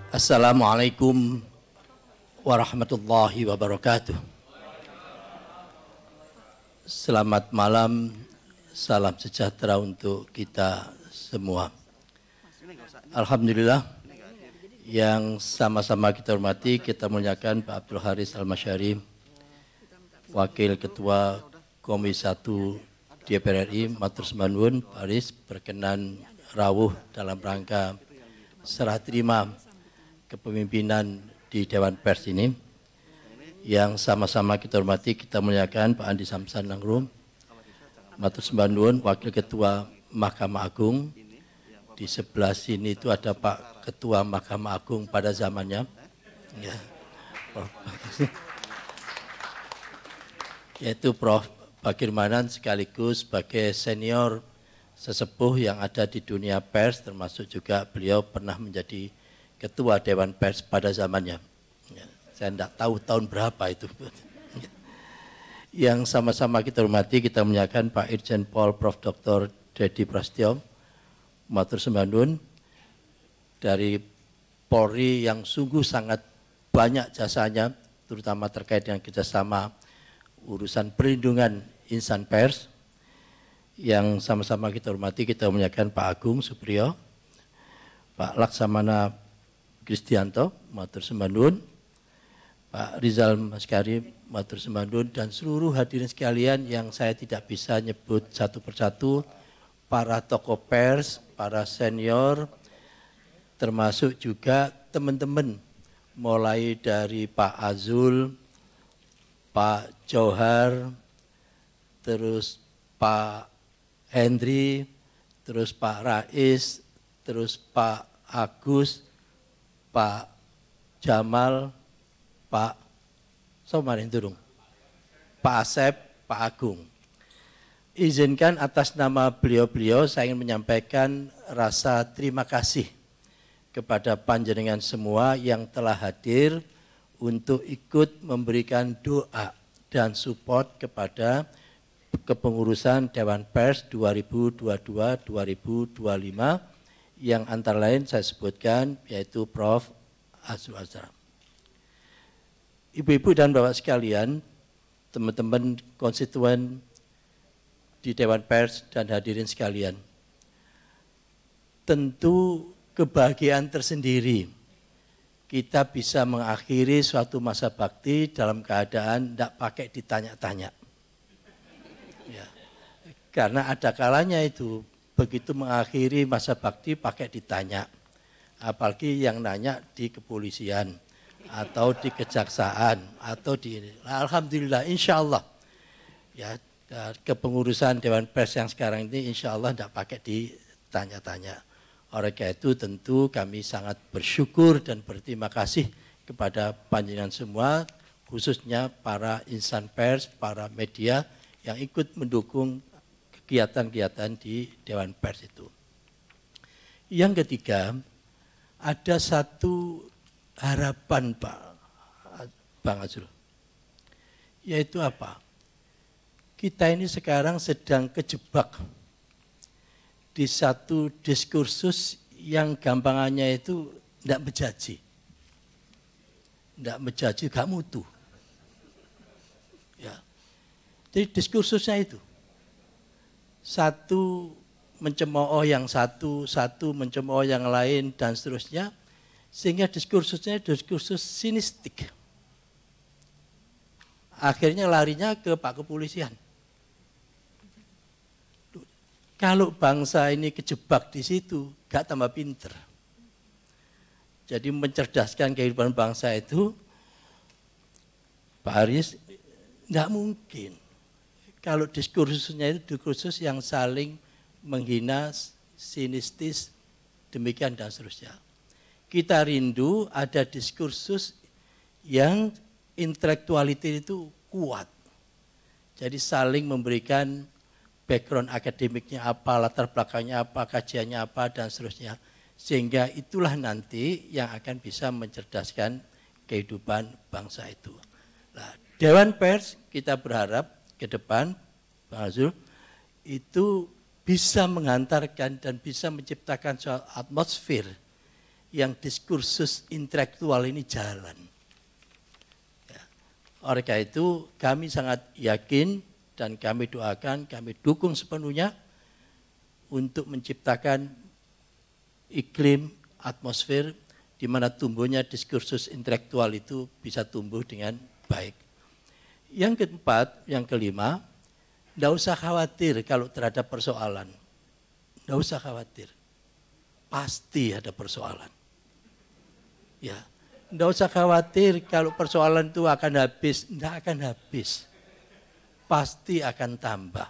Assalamualaikum warahmatullahi wabarakatuh. Selamat malam, salam sejahtera untuk kita semua. Alhamdulillah, yang sama-sama kita hormati, kita muliakan Pak Abdul Haris Al-Masyari, Wakil Ketua Komisi 1 DPR RI, matur sembah nuwun, Pak Haris berkenan rawuh dalam rangka serah terima kepemimpinan di Dewan Pers ini. Yang sama-sama kita hormati, kita muliakan Pak Andi Samsan Nangrum, matur sembah nuwun, Wakil Ketua Mahkamah Agung. Di sebelah sini itu ada Pak Ketua Mahkamah Agung pada zamannya, ya, yaitu Prof. Bakir Manan, sekaligus sebagai senior sesepuh yang ada di dunia pers, termasuk juga beliau pernah menjadi Ketua Dewan Pers pada zamannya. Ya, saya tidak tahu tahun berapa itu. Yang sama-sama kita hormati, kita muliakan Pak Irjen Pol Prof. Dr. Dedi Prasetyo, matur sembah nuwun, dari Polri yang sungguh sangat banyak jasanya, terutama terkait dengan kerjasama urusan perlindungan insan pers. Yang sama-sama kita hormati, kita muliakan Pak Agung Supriyo, Pak Laksamana Kristianto, matur sembah nuwun, Pak Rizal Maskari, matur sembah nuwun, dan seluruh hadirin sekalian yang saya tidak bisa nyebut satu persatu, para tokoh pers, para senior, termasuk juga teman-teman, mulai dari Pak Azul, Pak Johar, terus Pak Hendri, terus Pak Rais, terus Pak Agus, Pak Jamal, Pak Somarin Durung, Pak Asep, Pak Agung. Izinkan atas nama beliau-beliau saya ingin menyampaikan rasa terima kasih kepada panjenengan semua yang telah hadir untuk ikut memberikan doa dan support kepada kepengurusan Dewan Pers 2022-2025 yang antara lain saya sebutkan yaitu Prof. Azrul Azhar. Ibu-ibu dan bapak sekalian, teman-teman konstituen di Dewan Pers dan hadirin sekalian, tentu kebahagiaan tersendiri kita bisa mengakhiri suatu masa bakti dalam keadaan tidak pakai ditanya-tanya. Ya, karena ada kalanya itu begitu mengakhiri masa bakti pakai ditanya, apalagi yang nanya di kepolisian atau di kejaksaan atau di, alhamdulillah, insya Allah ya, kepengurusan Dewan Pers yang sekarang ini insya Allah tidak pakai ditanya-tanya. Oleh karena itu tentu kami sangat bersyukur dan berterima kasih kepada panjenengan semua, khususnya para insan pers, para media yang ikut mendukung kegiatan-kegiatan di Dewan Pers itu. Yang ketiga, ada satu harapan Bang Azrul, yaitu apa? Kita ini sekarang sedang kejebak di satu diskursus yang gampangannya itu tidak menjaji. Tidak menjaji, gak mutu. Ya. Jadi diskursusnya itu. Satu mencemooh yang satu, satu mencemooh yang lain, dan seterusnya. Sehingga diskursusnya diskursus sinistik. Akhirnya larinya ke Pak Kepolisian. Kalau bangsa ini kejebak di situ, gak tambah pinter. Jadi mencerdaskan kehidupan bangsa itu, Pak Haris, gak mungkin. Kalau diskursusnya itu diskursus yang saling menghina, sinistis, demikian dan seterusnya. Kita rindu ada diskursus yang intelektualitas itu kuat. Jadi saling memberikan background akademiknya apa, latar belakangnya apa, kajiannya apa, dan seterusnya. Sehingga itulah nanti yang akan bisa mencerdaskan kehidupan bangsa itu. Nah, Dewan Pers kita berharap ke depan, Bang Azrul, itu bisa menghantarkan dan bisa menciptakan suatu atmosfer yang diskursus intelektual ini jalan. Ya. Oleh karena itu kami sangat yakin dan kami doakan, kami dukung sepenuhnya untuk menciptakan iklim, atmosfer di mana tumbuhnya diskursus intelektual itu bisa tumbuh dengan baik. Yang keempat, yang kelima, tidak usah khawatir kalau terhadap persoalan. Tidak usah khawatir. Pasti ada persoalan. Ya, tidak usah khawatir kalau persoalan itu akan habis. Tidak akan habis. Pasti akan tambah.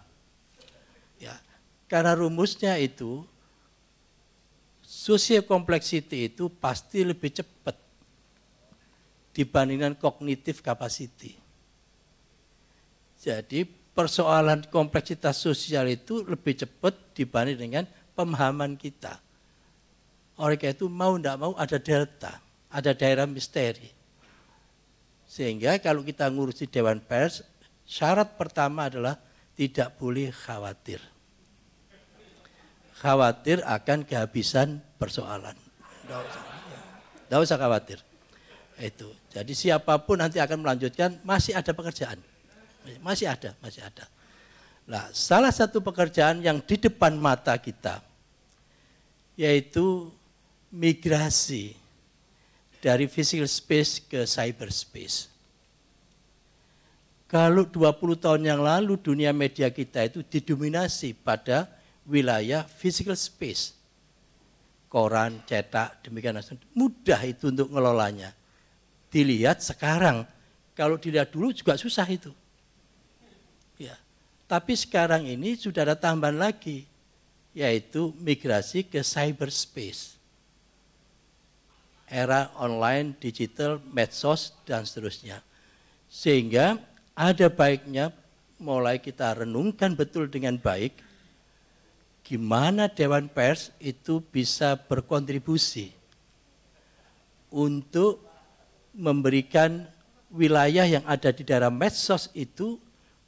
Ya, karena rumusnya itu, social complexity itu pasti lebih cepat dibandingkan cognitive capacity. Jadi persoalan kompleksitas sosial itu lebih cepat dibanding dengan pemahaman kita. Oleh karena itu mau tidak mau ada delta, ada daerah misteri. Sehingga kalau kita ngurusi Dewan Pers, syarat pertama adalah tidak boleh khawatir. Khawatir akan kehabisan persoalan. Tidak usah khawatir. Itu. Jadi siapapun nanti akan melanjutkan, masih ada pekerjaan. Masih ada. Nah, salah satu pekerjaan yang di depan mata kita, yaitu migrasi dari physical space ke cyberspace. Kalau 20 tahun yang lalu dunia media kita itu didominasi pada wilayah physical space. Koran, cetak, demikian mudah itu untuk ngelolanya. Dilihat sekarang, kalau dilihat dulu juga susah itu. Ya. Tapi sekarang ini sudah ada tambahan lagi, yaitu migrasi ke cyberspace. Era online, digital, medsos, dan seterusnya. Sehingga ada baiknya mulai kita renungkan betul dengan baik, gimana Dewan Pers itu bisa berkontribusi untuk memberikan wilayah yang ada di daerah medsos itu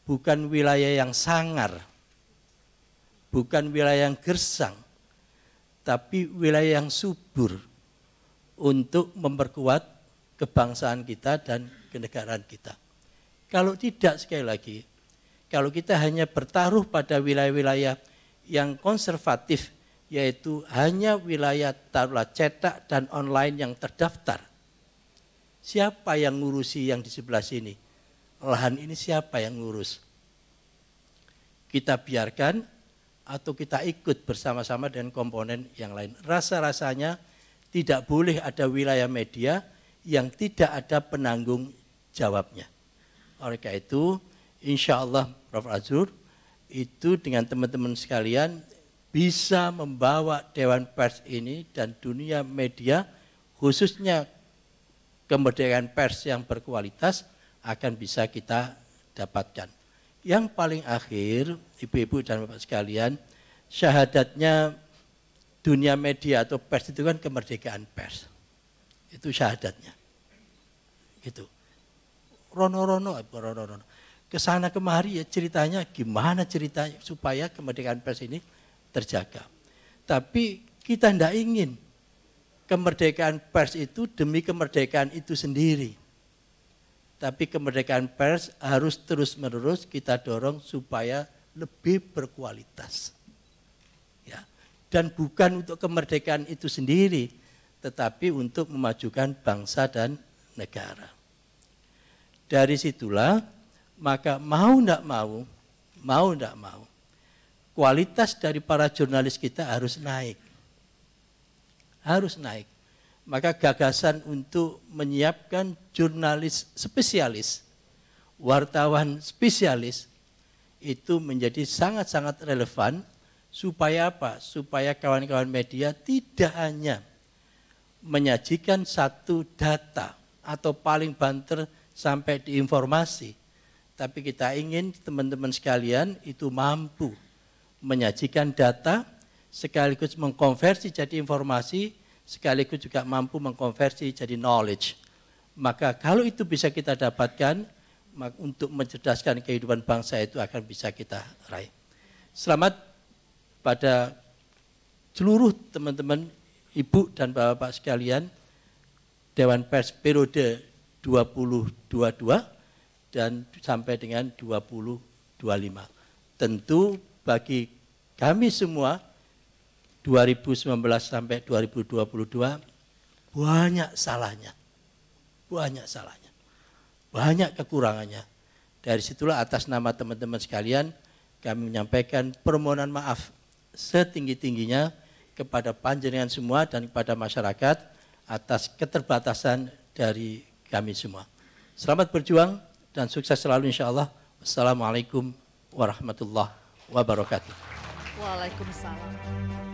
bukan wilayah yang sangar, bukan wilayah yang gersang, tapi wilayah yang subur untuk memperkuat kebangsaan kita dan kenegaraan kita. Kalau tidak, sekali lagi, kalau kita hanya bertaruh pada wilayah-wilayah yang konservatif, yaitu hanya wilayah taruhlah cetak dan online yang terdaftar, siapa yang ngurusi yang di sebelah sini? Lahan ini siapa yang ngurus? Kita biarkan atau kita ikut bersama-sama dengan komponen yang lain. Rasa-rasanya tidak boleh ada wilayah media yang tidak ada penanggung jawabnya. Oleh karena itu, insya Allah Prof. Azhur itu dengan teman-teman sekalian bisa membawa Dewan Pers ini dan dunia media, khususnya kemerdekaan pers yang berkualitas, akan bisa kita dapatkan. Yang paling akhir, ibu-ibu dan bapak sekalian, syahadatnya dunia media atau pers itu kan kemerdekaan pers. Itu syahadatnya. Gitu. Rono-rono. Kesana kemari ya ceritanya, gimana ceritanya supaya kemerdekaan pers ini terjaga. Tapi kita tidak ingin kemerdekaan pers itu demi kemerdekaan itu sendiri. Tapi kemerdekaan pers harus terus-menerus kita dorong supaya lebih berkualitas. Ya. Dan bukan untuk kemerdekaan itu sendiri, tetapi untuk memajukan bangsa dan negara. Dari situlah, maka mau tidak mau, kualitas dari para jurnalis kita harus naik. Harus naik. Maka gagasan untuk menyiapkan jurnalis spesialis, wartawan spesialis, itu menjadi sangat-sangat relevan. Supaya apa? Supaya kawan-kawan media tidak hanya menyajikan satu data atau paling banter sampai di informasi. Tapi kita ingin teman-teman sekalian itu mampu menyajikan data, sekaligus mengkonversi jadi informasi, sekaligus juga mampu mengkonversi jadi knowledge. Maka kalau itu bisa kita dapatkan, untuk mencerdaskan kehidupan bangsa itu akan bisa kita raih. Selamat pada seluruh teman-teman Ibu dan Bapak sekalian, Dewan Pers periode 2022 dan sampai dengan 2025. Tentu bagi kami semua 2019 sampai 2022 banyak salahnya. Banyak kekurangannya. Dari situlah atas nama teman-teman sekalian kami menyampaikan permohonan maaf setinggi-tingginya kepada panjenengan semua dan kepada masyarakat atas keterbatasan dari kami semua. Selamat berjuang dan sukses selalu insyaallah. Wassalamualaikum warahmatullahi wabarakatuh. Waalaikumsalam.